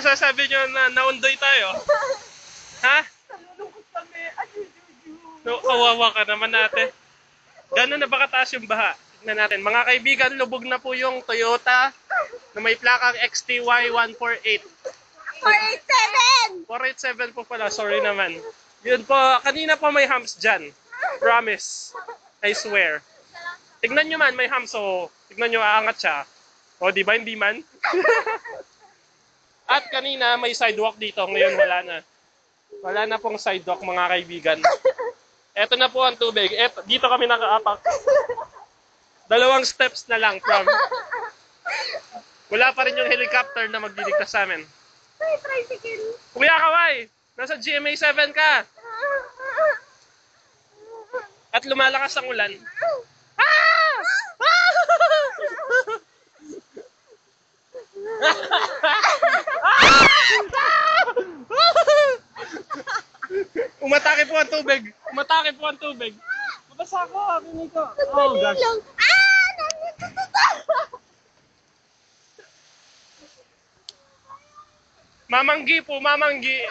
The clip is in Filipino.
masasabi nyo na naundoy tayo? Ha? Nalulungkot kami. Ay, No, kawawa ka naman ate. Gano'n na ba kataas yung baha? Tignan natin. Mga kaibigan, lubog na po yung Toyota na may plakang XTY 148. 487! 487 po pala, sorry naman. Yun po, kanina po may humps dyan. Promise. I swear. Tignan nyo man, may humps, so tignan nyo, aangat siya. O, di ba, hindi man? At kanina may sidewalk dito, ngayon wala na. Wala na pong sidewalk mga kaibigan. Eto na po ang tubig. Dito kami nakaapak. 2 steps na lang from... Wala pa rin yung helicopter na magdiligtas sa amin. Ay, tricycle. Kuya Kaway, nasa GMA 7 ka. At lumalakas ang ulan. Ah! Umatake po ang tubig. Umatake po ang tubig. Mabasa ako, akin ito. Oh gosh. Nandito to. Mamanggi po, mamanggi.